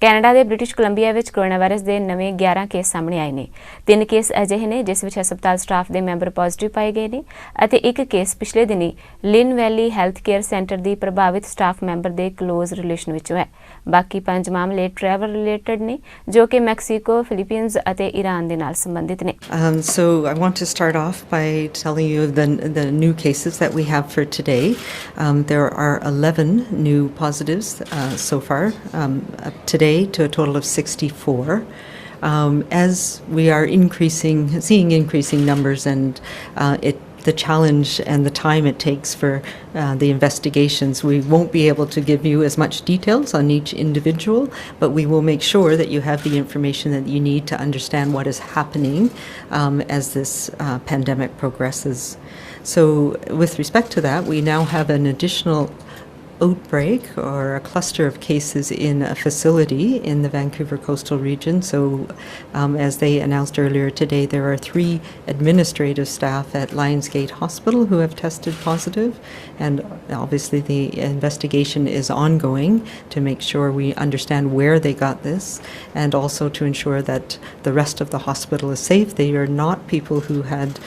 Canada ਦੇ British Columbia ਵਿੱਚ corona virus ਦੇ ਨਵੇਂ 11 ਕੇਸ ਸਾਹਮਣੇ ਆਏ ਨੇ। 3 ਕੇਸ ਅਜਿਹੇ ਨੇ ਜਿਸ ਵਿੱਚ ਹਸਪਤਾਲ ਸਟਾਫ ਦੇ ਮੈਂਬਰ ਪੋਜ਼ਿਟਿਵ ਪਾਏ ਗਏ ਨੇ ਅਤੇ ਇੱਕ ਕੇਸ ਪਿਛਲੇ ਦਿਨੀ ਲਿਨ ਵੈਲੀ ਹੈਲਥ ਕੇਅਰ ਸੈਂਟਰ ਦੀ ਪ੍ਰਭਾਵਿਤ ਸਟਾਫ ਮੈਂਬਰ ਦੇ ਕਲੋਜ਼ ਰਿਲੇਸ਼ਨ ਵਿੱਚੋਂ ਹੈ। ਬਾਕੀ 5 ਮਾਮਲੇ ਟਰੈਵਲ ਰਿਲੇਟਡ ਨੇ ਜੋ ਕਿ ਮੈਕਸੀਕੋ, ਫਿਲੀਪੀਨਜ਼ ਅਤੇ ਈਰਾਨ ਦੇ ਨਾਲ ਸੰਬੰਧਿਤ ਨੇ। So I want to start off by telling you the new cases that we have for today. There are 11 new positives so far today, to a total of 64. As we are seeing increasing numbers, and the challenge and the time it takes for the investigations, we won't be able to give you as much details on each individual, but we will make sure that you have the information that you need to understand what is happening as this pandemic progresses. So with respect to that, we now have an additional outbreak or a cluster of cases in a facility in the Vancouver coastal region. So as they announced earlier today, there are 3 administrative staff at Lionsgate Hospital who have tested positive, and obviously the investigation is ongoing to make sure we understand where they got this, and also to ensure that the rest of the hospital is safe. They are not people who had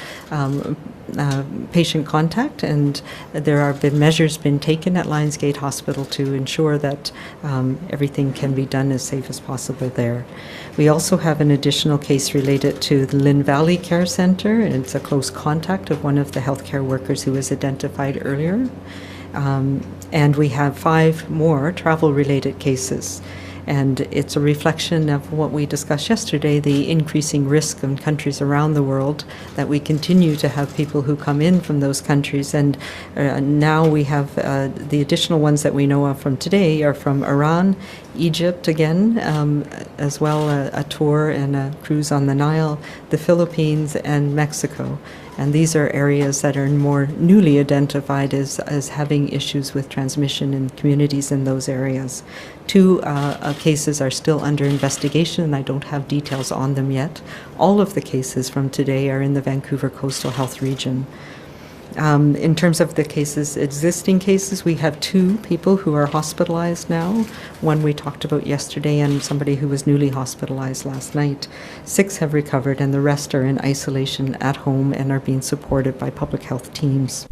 patient contact, and there have been measures been taken at Lionsgate Hospital to ensure that everything can be done as safe as possible there. We also have an additional case related to the Lynn Valley Care Centre. It's a close contact of one of the healthcare workers who was identified earlier. And we have 5 more travel-related cases. And it's a reflection of what we discussed yesterday, the increasing risk in countries around the world, that we continue to have people who come in from those countries. And now we have the additional ones that we know of from today are from Iran, Egypt again, as well a tour and a cruise on the Nile, the Philippines and Mexico. And these are areas that are more newly identified as having issues with transmission in communities in those areas. 2 cases are still under investigation, and I don't have details on them yet. All of the cases from today are in the Vancouver Coastal Health Region. In terms of the existing cases, we have 2 people who are hospitalized now. One we talked about yesterday, and somebody who was newly hospitalized last night. 6 have recovered, and the rest are in isolation at home and are being supported by public health teams.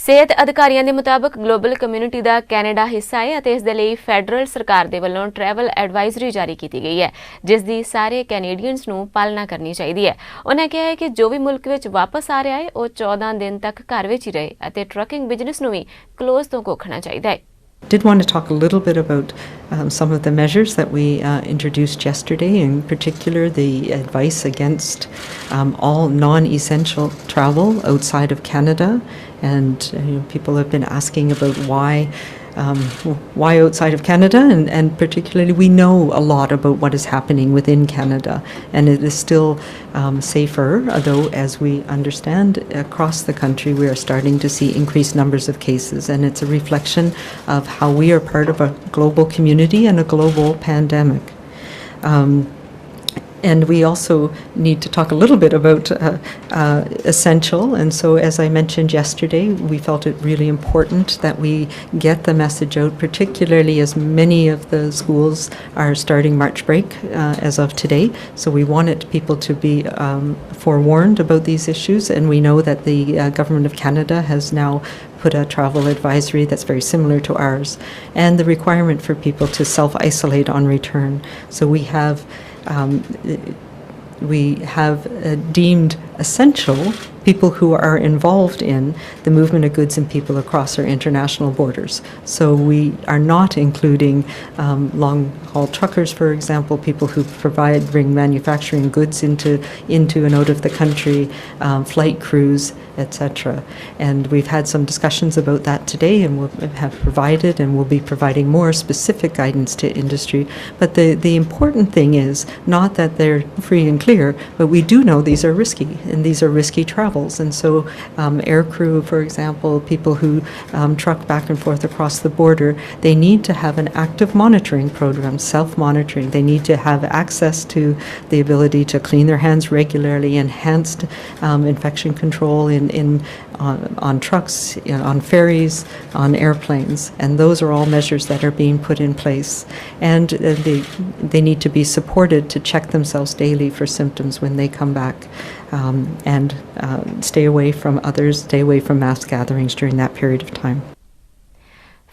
ਸਿਹਤ ਅਧਿਕਾਰੀਆਂ ਦੇ ਮੁਤਾਬਕ global community ਦਾ Canada ਹਿੱਸਾ ਹੈ ਅਤੇ ਇਸ ਦੇ ਲਈ ਫੈਡਰਲ ਸਰਕਾਰ ਦੇ ਵੱਲੋਂ ਟਰੈਵਲ ਐਡਵਾਈਜ਼ਰੀ ਜਾਰੀ ਕੀਤੀ ਗਈ ਹੈ, ਜਿਸ ਦੀ ਸਾਰੇ ਕੈਨੇਡੀਅਨਸ ਨੂੰ ਪਾਲਣਾ ਕਰਨੀ ਚਾਹੀਦੀ ਹੈ। ਉਹਨਾਂ ਕਿਹਾ ਹੈ ਕਿ ਜੋ ਵੀ ਮੁਲਕ ਵਿੱਚ ਵਾਪਸ ਆ ਰਿਹਾ ਹੈ ਉਹ 14 ਦਿਨ ਤੱਕ ਘਰ ਵਿੱਚ ਹੀ ਰਹੇ ਅਤੇ ਟਰੱਕਿੰਗ ਬਿਜ਼ਨਸ ਨੂੰ ਵੀ ਕਲੋਜ਼ ਤੋਂ ਘੋਖਣਾ ਚਾਹੀਦਾ ਹੈ। Did want to talk a little bit about some of the measures that we introduced yesterday, in particular the advice against all non-essential travel outside of Canada. And people have been asking about why outside of Canada, and particularly we know a lot about what is happening within Canada, and it is still safer, although as we understand across the country we are starting to see increased numbers of cases, and it's a reflection of how we are part of a global community and a global pandemic. And we also need to talk a little bit about essential. And so, as I mentioned yesterday, we felt it really important that we get the message out, particularly as many of the schools are starting March break as of today. So we wanted people to be forewarned about these issues. And we know that the Government of Canada has now put a travel advisory that's very similar to ours, and the requirement for people to self-isolate on return. So we have deemed essential people who are involved in the movement of goods and people across our international borders. So we are not including long-haul truckers, for example, people who bring manufacturing goods into and out of the country, flight crews, etc. And we've had some discussions about that today, and we'll have provided and we'll be providing more specific guidance to industry. But the important thing is not that they're free and clear, but we do know these are risky, and these are risky travel. travels. And so air crew, for example, people who truck back and forth across the border, they need to have an active monitoring program, self-monitoring. They need to have access to the ability to clean their hands regularly, enhanced infection control on trucks, on ferries, on airplanes. And those are all measures that are being put in place. And they need to be supported to check themselves daily for symptoms when they come back, and stay away from others, stay away from mass gatherings during that period of time.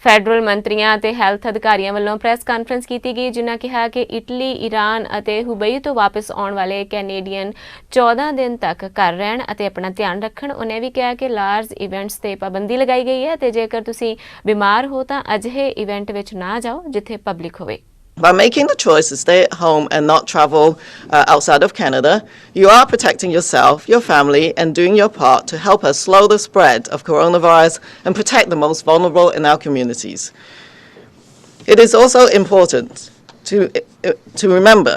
Federal ਮੰਤਰੀਆਂ ਅਤੇ health ਅਧਿਕਾਰੀਆਂ ਵੱਲੋਂ press conference ਕੀਤੀ ਗਈ, ਜਿਨ੍ਹਾਂ ਕਿਹਾ ਕਿ Italy, Iran ਅਤੇ ਹੁਬਈ ਤੋਂ ਵਾਪਸ ਆਉਣ ਵਾਲੇ ਕੈਨੇਡੀਅਨ 14 ਦਿਨ ਤੱਕ ਘਰ ਰਹਿਣ ਅਤੇ ਆਪਣਾ ਧਿਆਨ ਰੱਖਣ। ਉਹਨੇ ਵੀ ਕਿਹਾ ਕਿ ਲਾਰਜ ਇਵੈਂਟਸ ਤੇ ਪਾਬੰਦੀ ਲਗਾਈ ਗਈ ਹੈ ਅਤੇ ਜੇਕਰ ਤੁਸੀਂ ਬਿਮਾਰ ਹੋ ਤਾਂ ਅਜਿਹੇ ਇਵੈਂਟ ਵਿੱਚ ਨਾ ਜਾਓ ਜਿੱਥੇ ਪਬਲਿਕ ਹੋਵੇ। By making the choice to stay at home and not travel outside of Canada, you are protecting yourself, your family, and doing your part to help us slow the spread of coronavirus and protect the most vulnerable in our communities. It is also important to remember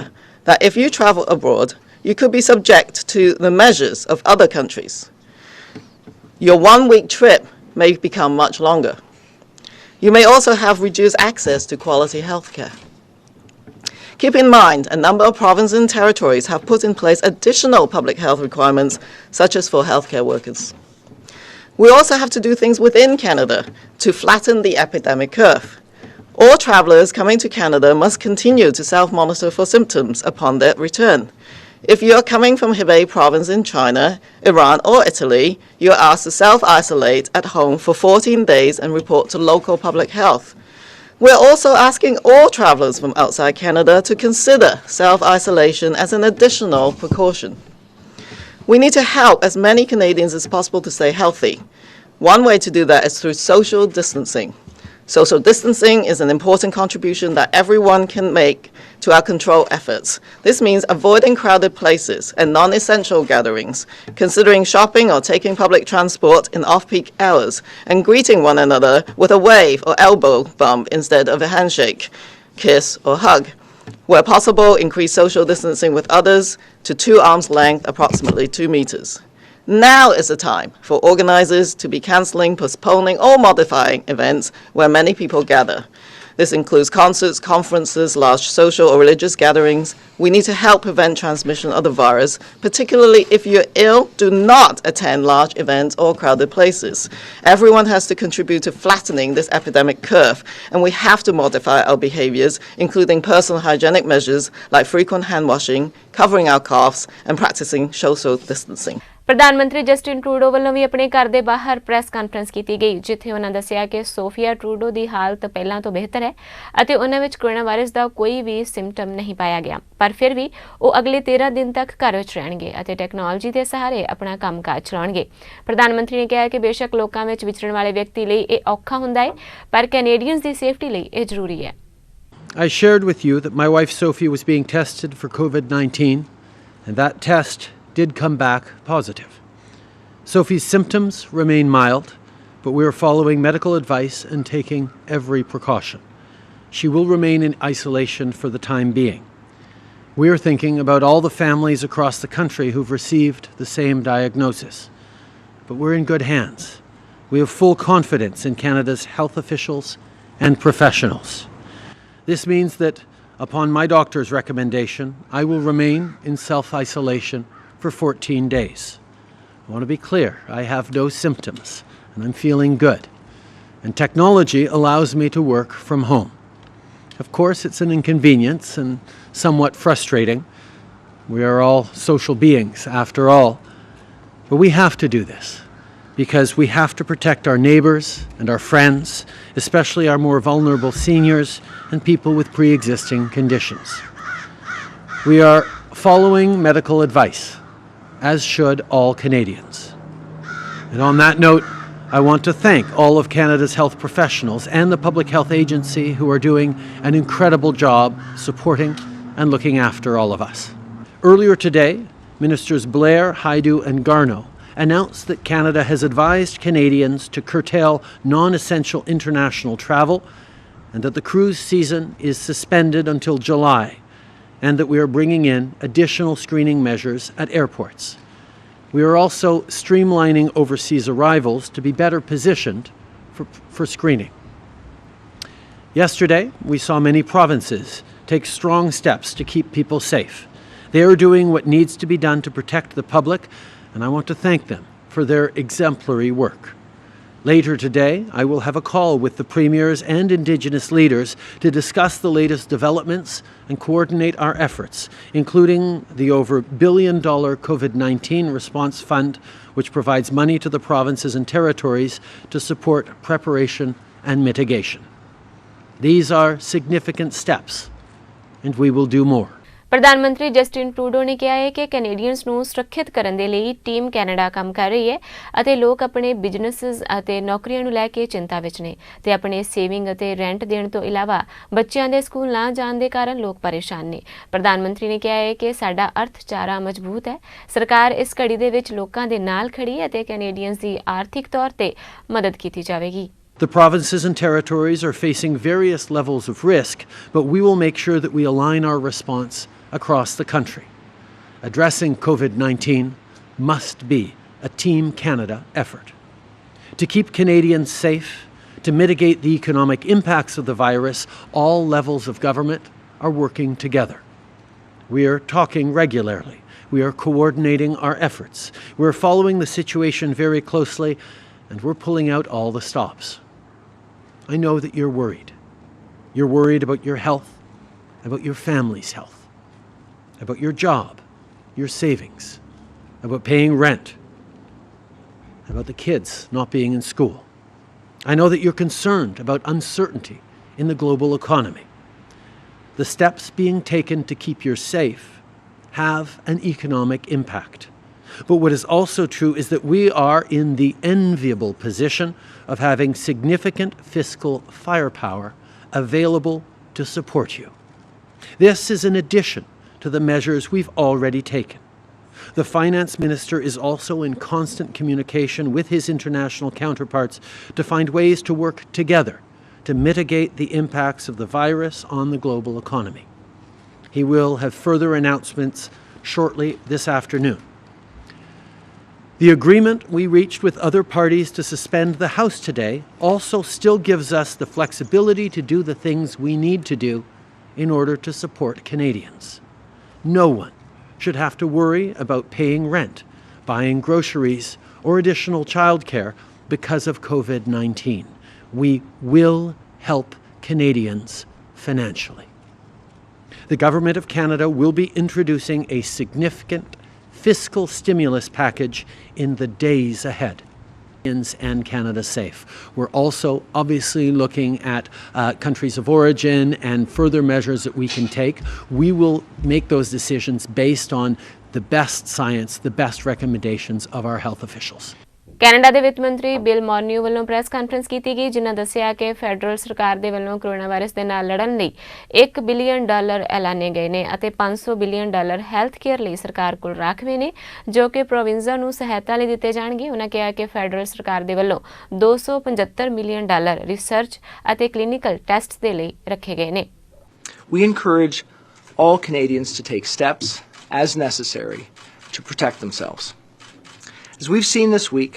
that if you travel abroad, you could be subject to the measures of other countries. Your 1-week trip may become much longer. You may also have reduced access to quality healthcare. Keep in mind, a number of provinces and territories have put in place additional public health requirements, such as for healthcare workers. We also have to do things within Canada to flatten the epidemic curve. All travellers coming to Canada must continue to self-monitor for symptoms upon their return. If you are coming from Hebei province in China, Iran or Italy, you are asked to self-isolate at home for 14 days and report to local public health. We're also asking all travellers from outside Canada to consider self-isolation as an additional precaution. We need to help as many Canadians as possible to stay healthy. One way to do that is through social distancing. Social distancing is an important contribution that everyone can make to our control efforts. This means avoiding crowded places and non-essential gatherings, considering shopping or taking public transport in off-peak hours, and greeting one another with a wave or elbow bump instead of a handshake, kiss, or hug. Where possible, increase social distancing with others to 2 arms length, approximately 2 meters. Now is the time for organisers to be cancelling, postponing or modifying events where many people gather. This includes concerts, conferences, large social or religious gatherings. We need to help prevent transmission of the virus, particularly if you're ill. Do not attend large events or crowded places. Everyone has to contribute to flattening this epidemic curve, and we have to modify our behaviours, including personal hygienic measures like frequent hand washing, covering our coughs, and practicing social distancing. ਪ੍ਰਧਾਨ ਮੰਤਰੀ Justin Trudeau ਵੱਲੋਂ ਵੀ ਆਪਣੇ ਘਰ ਦੇ ਬਾਹਰ press conference ਕੀਤੀ ਗਈ, ਜਿੱਥੇ ਉਹਨਾਂ ਦੱਸਿਆ ਕਿ ਸੋਫੀਆ ਟਰੂਡੋ ਦੀ ਹਾਲਤ ਪਹਿਲਾਂ ਤੋਂ ਬਿਹਤਰ ਹੈ ਅਤੇ ਉਹਨਾਂ ਵਿੱਚ ਕੋਰੋਨਾ ਵਾਇਰਸ ਦਾ ਕੋਈ ਵੀ ਸਿੰਪਟਮ ਨਹੀਂ ਪਾਇਆ ਗਿਆ, ਪਰ ਫਿਰ ਵੀ ਉਹ ਅਗਲੇ 13 ਦਿਨ ਤੱਕ ਘਰ ਵਿੱਚ ਰਹਿਣਗੇ ਅਤੇ ਟੈਕਨੋਲੋਜੀ ਦੇ ਸਹਾਰੇ ਆਪਣਾ ਕੰਮਕਾਜ ਚਲਾਉਣਗੇ। ਪ੍ਰਧਾਨ ਮੰਤਰੀ ਨੇ ਕਿਹਾ ਕਿ ਬੇਸ਼ੱਕ ਲੋਕਾਂ ਵਿੱਚ ਵਿਚਰਨ ਵਾਲੇ ਵਿਅਕਤੀ ਲਈ ਇਹ ਔਖਾ ਹੁੰਦਾ ਹੈ, ਪਰ ਕੈਨੇਡੀਅਨਸ ਦੀ ਸੇਫਟੀ ਲਈ ਇਹ ਜ਼ਰੂਰੀ ਹੈ। I shared with you that my wife Sophie was being tested for COVID-19, and that test did come back positive. Sophie's symptoms remain mild, but we are following medical advice and taking every precaution. She will remain in isolation for the time being. We are thinking about all the families across the country who've received the same diagnosis. But we're in good hands. We have full confidence in Canada's health officials and professionals. This means that upon my doctor's recommendation, I will remain in self-isolation for 14 days. I want to be clear, I have no symptoms and I'm feeling good. And technology allows me to work from home. Of course, it's an inconvenience and somewhat frustrating. We are all social beings after all. But we have to do this because we have to protect our neighbours and our friends, especially our more vulnerable seniors and people with pre-existing conditions. We are following medical advice, as should all Canadians. And on that note, I want to thank all of Canada's health professionals and the Public Health Agency who are doing an incredible job supporting and looking after all of us. Earlier today, Ministers Blair, Hajdu and Garneau announced that Canada has advised Canadians to curtail non-essential international travel and that the cruise season is suspended until July, and that we are bringing in additional screening measures at airports. We are also streamlining overseas arrivals to be better positioned for screening. Yesterday, we saw many provinces take strong steps to keep people safe. They are doing what needs to be done to protect the public, and I want to thank them for their exemplary work. Later today, I will have a call with the premiers and Indigenous leaders to discuss the latest developments and coordinate our efforts, including the over $1 billion COVID-19 response fund, which provides money to the provinces and territories to support preparation and mitigation. These are significant steps, and we will do more. ਪ੍ਰਧਾਨ ਮੰਤਰੀ Justin Trudeau ਨੇ ਕਿਹਾ ਹੈ ਕਿ Canadians ਨੂੰ ਸੁਰੱਖਿਅਤ ਕਰਨ ਦੇ ਲਈ ਟੀਮ ਕੈਨੇਡਾ ਕੰਮ ਕਰ ਰਹੀ ਹੈ ਅਤੇ ਲੋਕ ਆਪਣੇ ਬਿਜ਼ਨੈਸਸ ਅਤੇ ਨੌਕਰੀਆਂ ਨੂੰ ਲੈ ਕੇ ਚਿੰਤਾ ਵਿੱਚ ਨੇ ਤੇ ਆਪਣੇ ਸੇਵਿੰਗ ਅਤੇ ਰੈਂਟ ਦੇਣ ਤੋਂ ਇਲਾਵਾ ਬੱਚਿਆਂ ਦੇ ਸਕੂਲ ਨਾ ਜਾਣ ਦੇ ਕਾਰਨ ਲੋਕ ਪਰੇਸ਼ਾਨ ਨੇ। ਪ੍ਰਧਾਨ ਮੰਤਰੀ ਨੇ ਕਿਹਾ ਹੈ ਕਿ ਸਾਡਾ ਅਰਥਚਾਰਾ ਮਜ਼ਬੂਤ ਹੈ, ਸਰਕਾਰ ਇਸ ਘੜੀ ਦੇ ਵਿੱਚ ਲੋਕਾਂ ਦੇ ਨਾਲ ਖੜੀ ਹੈ ਅਤੇ ਕੈਨੇਡੀਅਨਸ ਦੀ ਆਰਥਿਕ ਤੌਰ ਤੇ ਮਦਦ ਕੀਤੀ ਜਾਵੇਗੀ। The provinces and territories are facing various levels of risk, but we will make sure that we align our response across the country. Addressing COVID-19 must be a Team Canada effort. To keep Canadians safe, to mitigate the economic impacts of the virus, all levels of government are working together. We are talking regularly. We are coordinating our efforts. We're following the situation very closely, and we're pulling out all the stops. I know that you're worried. You're worried about your health, about your family's health, about your job, your savings, about paying rent, about the kids not being in school. I know that you're concerned about uncertainty in the global economy. The steps being taken to keep you safe have an economic impact. But what is also true is that we are in the enviable position of having significant fiscal firepower available to support you. This is in addition to the measures we've already taken. The Finance Minister is also in constant communication with his international counterparts to find ways to work together to mitigate the impacts of the virus on the global economy. He will have further announcements shortly this afternoon. The agreement we reached with other parties to suspend the House today also still gives us the flexibility to do the things we need to do in order to support Canadians. No one should have to worry about paying rent, buying groceries, or additional childcare because of COVID-19. We will help Canadians financially. The Government of Canada will be introducing a significant fiscal stimulus package in the days ahead. And Canada safe. We're also obviously looking at countries of origin and further measures that we can take. We will make those decisions based on the best science, the best recommendations of our health officials. Canada ਦੇ ਵਿੱਤ ਮੰਤਰੀ bill ਮੋਰਨਿਊ ਵੱਲੋਂ press conference ਕੀਤੀ ਗਈ, ਜਿਨ੍ਹਾਂ ਦੱਸਿਆ ਕਿ federal ਸਰਕਾਰ ਦੇ ਵੱਲੋਂ ਕੋਰੋਨਾ ਵਾਇਰਸ ਦੇ ਨਾਲ ਲੜਨ ਲਈ $1 ਬਿਲੀਅਨ ਐਲਾਨੇ ਗਏ ਨੇ ਅਤੇ $500 ਬਿਲੀਅਨ ਹੈਲਥ ਕੇਅਰ ਲਈ ਸਰਕਾਰ ਕੋਲ ਰਾਖਵੇਂ ਨੇ, ਜੋ ਕਿ ਪ੍ਰੋਵਿੰਸਾਂ ਨੂੰ ਸਹਾਇਤਾ ਲਈ ਦਿੱਤੇ ਜਾਣਗੇ। ਉਹਨਾਂ ਕਿਹਾ ਕਿ ਫੈਡਰਲ ਸਰਕਾਰ ਦੇ ਵੱਲੋਂ $275 ਮਿਲੀਅਨ ਰਿਸਰਚ ਅਤੇ ਕਲੀਨਿਕਲ ਟੈਸਟ ਦੇ ਲਈ ਰੱਖੇ ਗਏ ਨੇ। We encourage all Canadians to take steps as necessary to protect themselves. As we've seen this week,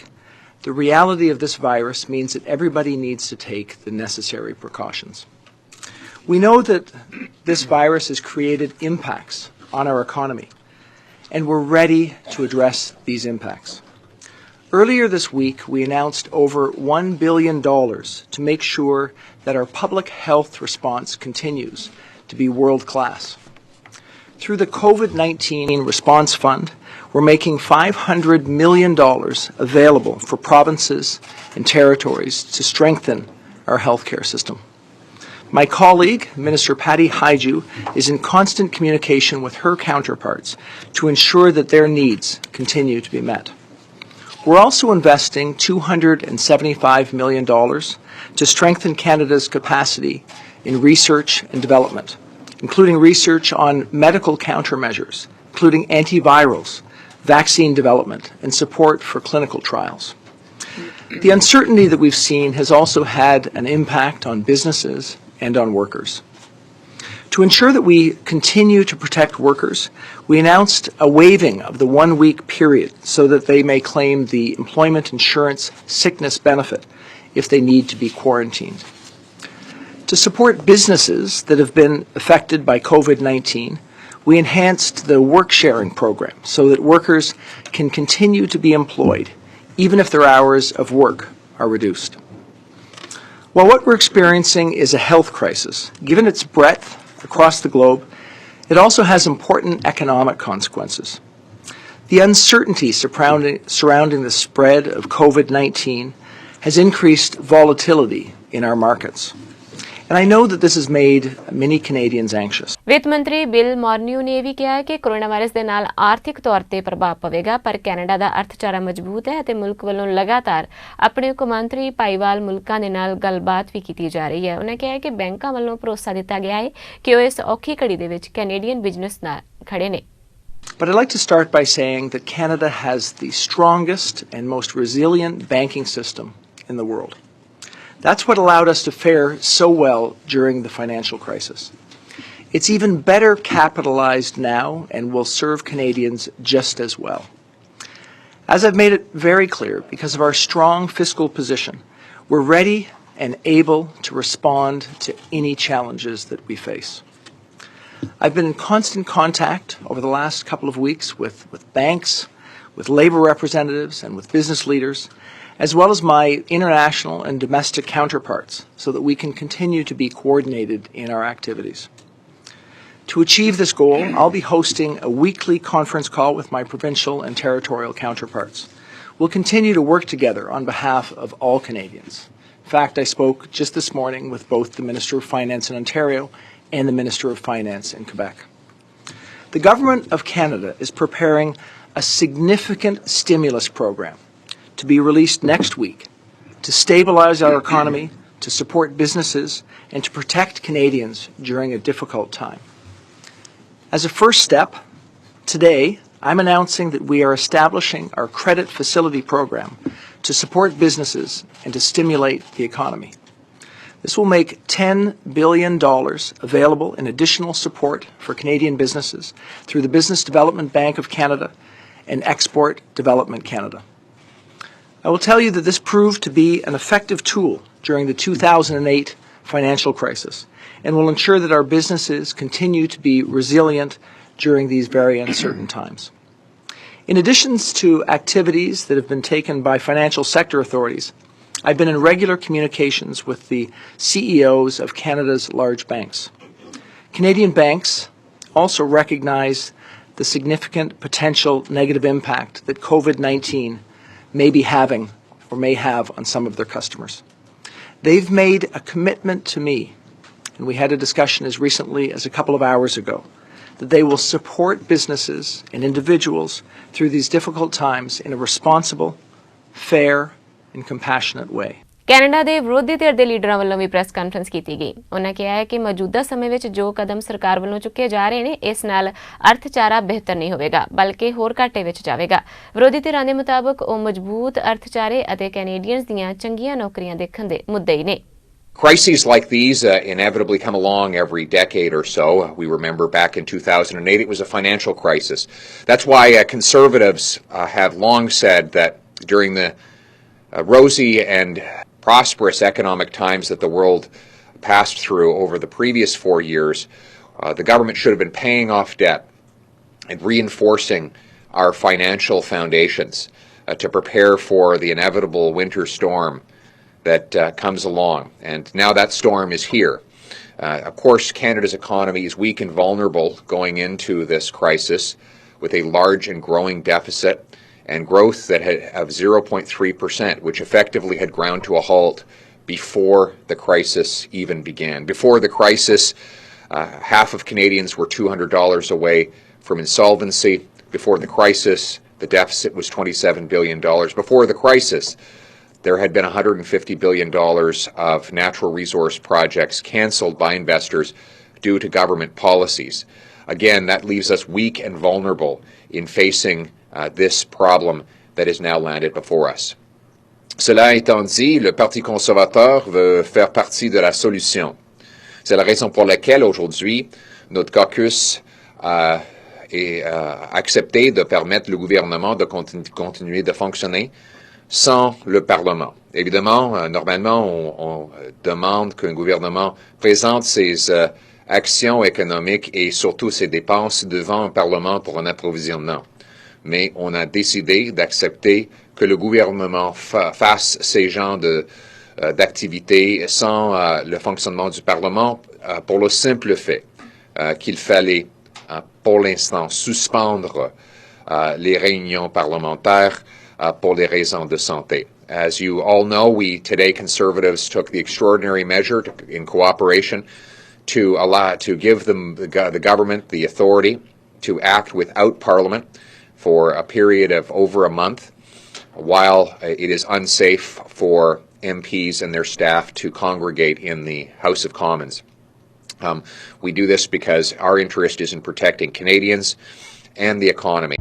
the reality of this virus means that everybody needs to take the necessary precautions. We know that this virus has created impacts on our economy, and we're ready to address these impacts. Earlier this week, we announced over $1 billion to make sure that our public health response continues to be world-class. Through the COVID-19 Response Fund, we're making $500 million available for provinces and territories to strengthen our healthcare system. My colleague, Minister Patty Haiju, is in constant communication with her counterparts to ensure that their needs continue to be met. We're also investing $275 million to strengthen Canada's capacity in research and development, including research on medical countermeasures, including antivirals, vaccine development, and support for clinical trials. The uncertainty that we've seen has also had an impact on businesses and on workers. To ensure that we continue to protect workers, we announced a waiving of the 1-week period so that they may claim the employment insurance sickness benefit if they need to be quarantined. To support businesses that have been affected by COVID-19, we enhanced the work-sharing program so that workers can continue to be employed even if their hours of work are reduced. While what we're experiencing is a health crisis, given its breadth across the globe, it also has important economic consequences. The uncertainty surrounding the spread of COVID-19 has increased volatility in our markets. And I know that this has made many Canadians anxious. ਵਿੱਤ ਮੰਤਰੀ bill ਮੋਰਨਿਊ ਨੇ ਵੀ ਕਿਹਾ ਕਿ corona virus ਦੇ ਨਾਲ ਆਰਥਿਕ ਤੌਰ ਤੇ ਪ੍ਰਭਾਵ ਪਵੇਗਾ, ਪਰ ਕੈਨੇਡਾ ਦਾ ਅਰਥਚਾਰਾ ਮਜ਼ਬੂਤ ਹੈ ਅਤੇ ਮੁਲਕ ਵੱਲੋਂ ਲਗਾਤਾਰ ਆਪਣੇ ਕੌਮਾਂਤਰੀ ਭਾਈਵਾਲ ਮੁਲਕਾਂ ਦੇ ਨਾਲ ਗੱਲਬਾਤ ਵੀ ਕੀਤੀ ਜਾ ਰਹੀ ਹੈ। ਉਹਨਾਂ ਕਿਹਾ ਕਿ ਬੈਂਕਾਂ ਵੱਲੋਂ ਭਰੋਸਾ ਦਿੱਤਾ ਗਿਆ ਹੈ ਕਿ ਉਹ ਇਸ ਔਖੀ ਘੜੀ ਦੇ ਵਿੱਚ ਕੈਨੇਡੀਅਨ ਬਿਜ਼ਨਸ ਨਾਲ ਖੜੇ ਨੇ। But I'd like to start by saying that Canada has the strongest and most resilient banking system in the world. That's what allowed us to fare so well during the financial crisis. It's even better capitalized now and will serve Canadians just as well. As I've made it very clear, because of our strong fiscal position, we're ready and able to respond to any challenges that we face. I've been in constant contact over the last couple of weeks with banks, with labour representatives and with business leaders, as well as my international and domestic counterparts, so that we can continue to be coordinated in our activities. To achieve this goal, I'll be hosting a weekly conference call with my provincial and territorial counterparts. We'll continue to work together on behalf of all Canadians. In fact, I spoke just this morning with both the Minister of Finance in Ontario and the Minister of Finance in Quebec. The Government of Canada is preparing a significant stimulus program to be released next week to stabilize our economy, to support businesses, and to protect Canadians during a difficult time. As a first step, today I'm announcing that we are establishing our credit facility program to support businesses and to stimulate the economy. This will make $10 billion available in additional support for Canadian businesses through the Business Development Bank of Canada and Export Development Canada. I will tell you that this proved to be an effective tool during the 2008 financial crisis and will ensure that our businesses continue to be resilient during these very uncertain times. In addition to activities that have been taken by financial sector authorities, I've been in regular communications with the CEOs of Canada's large banks. Canadian banks also recognize the significant potential negative impact that COVID-19 may be having or may have on some of their customers. They've made a commitment to me, and we had a discussion as recently as a couple of hours ago, that they will support businesses and individuals through these difficult times in a responsible, fair, and compassionate way. Canada ਦੇ ਵਿਰੋਧੀ ਧਿਰ ਦੇ ਲੀਡਰਾਂ ਵੱਲੋਂ ਵੀ press conference ਕੀਤੀ ਗਈ। ਉਹਨਾਂ ਕਿਹਾ ਹੈ ਕਿ ਮੌਜੂਦਾ ਸਮੇਂ ਵਿੱਚ ਜੋ ਕਦਮ ਸਰਕਾਰ ਵੱਲੋਂ ਚੁੱਕੇ ਜਾ ਰਹੇ ਨੇ, ਇਸ ਨਾਲ ਅਰਥਚਾਰਾ ਬਿਹਤਰ ਨਹੀਂ ਹੋਵੇਗਾ, ਬਲਕਿ ਹੋਰ ਘਾਟੇ ਵਿੱਚ ਜਾਵੇਗਾ। ਵਿਰੋਧੀ ਧਿਰਾਂ ਦੇ ਮੁਤਾਬਕ ਉਹ ਮਜ਼ਬੂਤ ਅਰਥਚਾਰੇ ਅਤੇ ਕੈਨੇਡੀਅਨਸ ਦੀਆਂ ਚੰਗੀਆਂ ਨੌਕਰੀਆਂ ਦੇਖਣ ਦੇ ਮੁੱਦੇ ਹੀ ਨੇ। Crises like these inevitably come along every decade or so. We remember back in 2008 it was a financial crisis. That's why conservatives have long said that during the rosy and prosperous economic times that the world passed through over the previous 4 years, the government should have been paying off debt and reinforcing our financial foundations to prepare for the inevitable winter storm that comes along. And now that storm is here. Of course, Canada's economy is weak and vulnerable going into this crisis with a large and growing deficit and growth that of 0.3%, which effectively had ground to a halt before the crisis even began. Before the crisis, half of Canadians were $200 away from insolvency. Before the crisis, the deficit was $27 billion. Before the crisis, there had been $150 billion of natural resource projects canceled by investors due to government policies. Again, that leaves us weak and vulnerable in facing this problem that is now landed before us. Cela étant dit, le Parti conservateur veut faire partie de la solution. C'est la raison pour laquelle aujourd'hui, notre caucus a accepté de permettre le gouvernement de continuer de fonctionner sans le Parlement. Évidemment, normalement, on demande qu'un gouvernement présente ses actions économiques et surtout ses dépenses devant un Parlement pour un approvisionnement. Mais on a décidé d'accepter que le gouvernement fasse ces genres d'activités sans le fonctionnement du Parlement pour le simple fait qu'il fallait, pour l'instant, suspendre les réunions parlementaires pour les raisons de santé. As you all know, today Conservatives took the extraordinary measure in cooperation to give the government the authority to act without Parliament for a period of over a month, while it is unsafe for MPs and their staff to congregate in the House of Commons. We do this because our interest is in protecting Canadians and the economy.